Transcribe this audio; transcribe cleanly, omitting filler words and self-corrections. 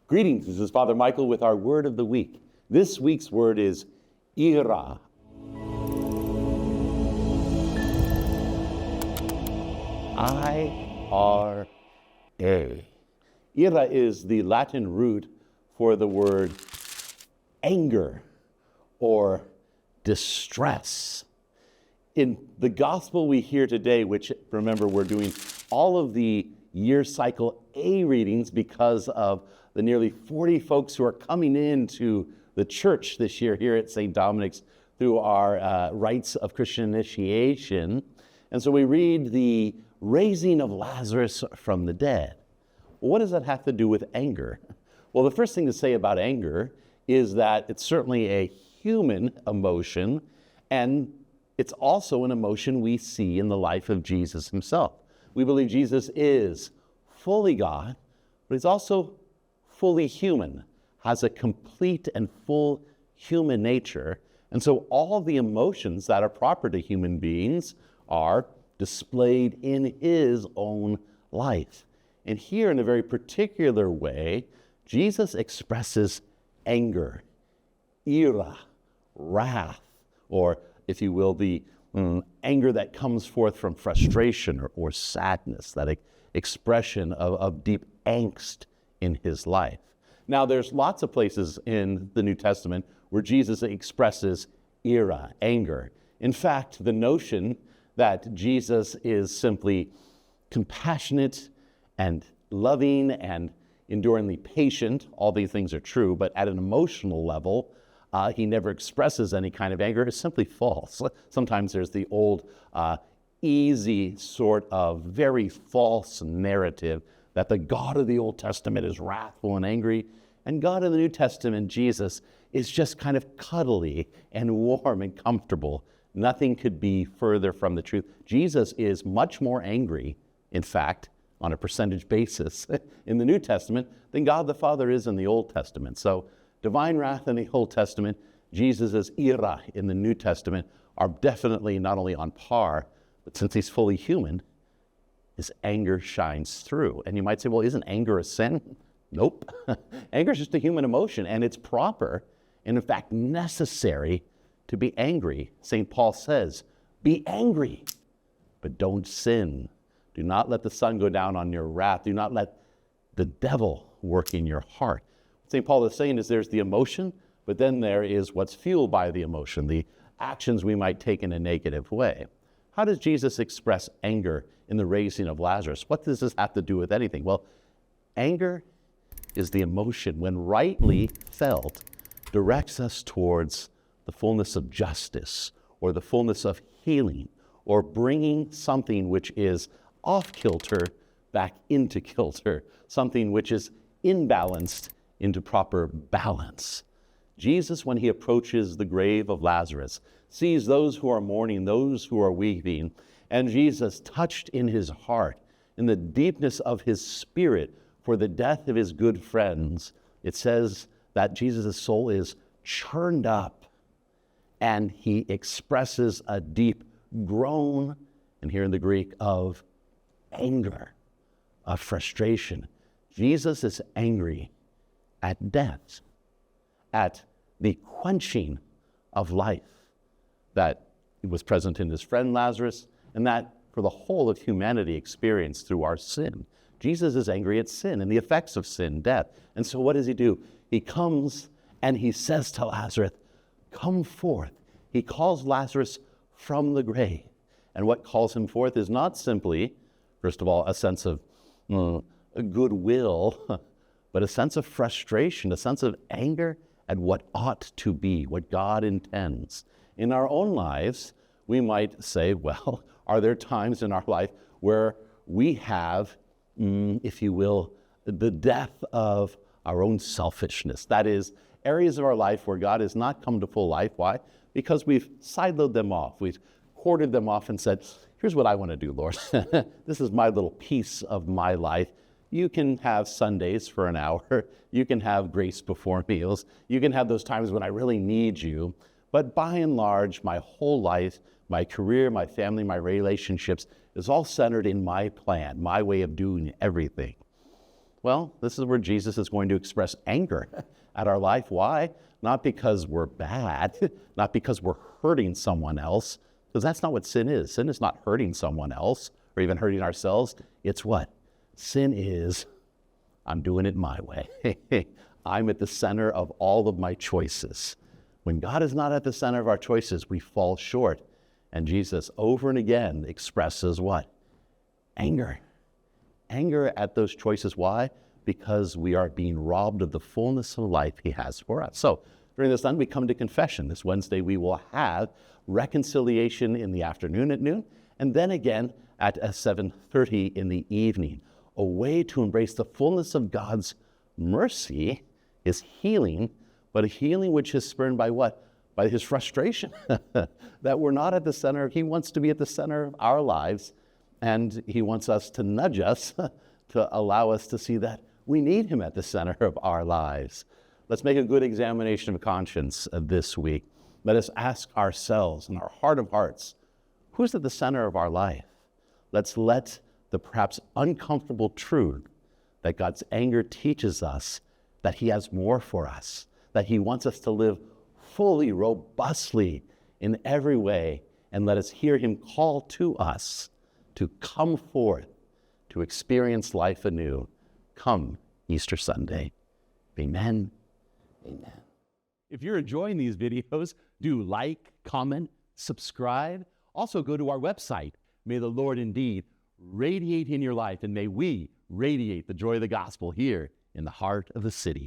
Greetings, this is Father Michael with our word of the week. This week's word is ira. I-R-A. Ira is the Latin root for the word anger or distress. In the gospel we hear today, which remember we're doing all of the year cycle A readings because of the nearly 40 folks who are coming into the church this year here at St. Dominic's through our rites of Christian initiation. And so we read the raising of Lazarus from the dead. Well, what does that have to do with anger? Well, the first thing to say about anger is that it's certainly a human emotion, and it's also an emotion we see in the life of Jesus himself. We believe Jesus is fully God, but he's also fully human, has a complete and full human nature. And so all the emotions that are proper to human beings are displayed in his own life. And here, in a very particular way, Jesus expresses anger, ira, wrath, or, if you will, the anger that comes forth from frustration or sadness, that expression of deep angst in his life. Now, there's lots of places in the New Testament where Jesus expresses ira, anger. In fact, the notion that Jesus is simply compassionate and loving and enduringly patient, all these things are true, but at an emotional level, he never expresses any kind of anger, is simply false. Sometimes there's the old, easy sort of very false narrative that the God of the Old Testament is wrathful and angry, and God in the New Testament, Jesus, is just kind of cuddly and warm and comfortable. Nothing could be further from the truth. Jesus is much more angry, in fact, on a percentage basis in the New Testament than God the Father is in the Old Testament. So divine wrath in the Old Testament, Jesus' ira in the New Testament are definitely not only on par, but since he's fully human, his anger shines through. And you might say, well, isn't anger a sin? Nope. Anger is just a human emotion, and it's proper and, in fact, necessary to be angry. St. Paul says, be angry, but don't sin. Do not let the sun go down on your wrath. Do not let the devil work in your heart. What St. Paul is saying is there's the emotion, but then there is what's fueled by the emotion, the actions we might take in a negative way. How does Jesus express anger in the raising of Lazarus? What does this have to do with anything? Well, anger is the emotion, when rightly felt, directs us towards the fullness of justice or the fullness of healing or bringing something which is off kilter back into kilter, something which is imbalanced into proper balance. Jesus, when he approaches the grave of Lazarus, sees those who are mourning, those who are weeping, and Jesus, touched in his heart, in the deepness of his spirit for the death of his good friends, it says that Jesus' soul is churned up, and he expresses a deep groan, and here in the Greek, of anger, of frustration. Jesus is angry at death, at the quenching of life that was present in his friend Lazarus, and that for the whole of humanity experienced through our sin. Jesus is angry at sin and the effects of sin, death. And so what does he do? He comes and he says to Lazarus, come forth. He calls Lazarus from the grave. And what calls him forth is not simply, first of all, a sense of goodwill, but a sense of frustration, a sense of anger at what ought to be, what God intends. In our own lives, we might say, well, are there times in our life where we have, if you will, the death of our own selfishness? That is, areas of our life where God has not come to full life. Why? Because we've siloed them off. We've quartered them off and said, here's what I want to do, Lord. This is my little piece of my life. You can have Sundays for an hour. You can have grace before meals. You can have those times when I really need you. But by and large, my whole life, my career, my family, my relationships is all centered in my plan, my way of doing everything. Well, this is where Jesus is going to express anger at our life. Why? Not because we're bad, not because we're hurting someone else, because that's not what sin is. Sin is not hurting someone else or even hurting ourselves. It's what? Sin is, I'm doing it my way. I'm at the center of all of my choices. When God is not at the center of our choices, we fall short. And Jesus over and again expresses what? Anger. Anger at those choices. Why? Because we are being robbed of the fullness of life he has for us. So during this time, we come to confession. This Wednesday, we will have reconciliation in the afternoon at noon, and then again at 7:30 in the evening. A way to embrace the fullness of God's mercy is healing, but a healing which is spurred by what? By his frustration, that we're not at the center. He wants to be at the center of our lives, and he wants us to nudge us to allow us to see that we need him at the center of our lives. Let's make a good examination of conscience this week. Let us ask ourselves in our heart of hearts, who's at the center of our life? Let's let the perhaps uncomfortable truth that God's anger teaches us that he has more for us, that he wants us to live fully, robustly in every way, and let us hear him call to us to come forth, to experience life anew. Come Easter Sunday. Amen. Amen. If you're enjoying these videos, do like, comment, subscribe. Also go to our website. May the Lord indeed radiate in your life, and may we radiate the joy of the gospel here in the heart of the city.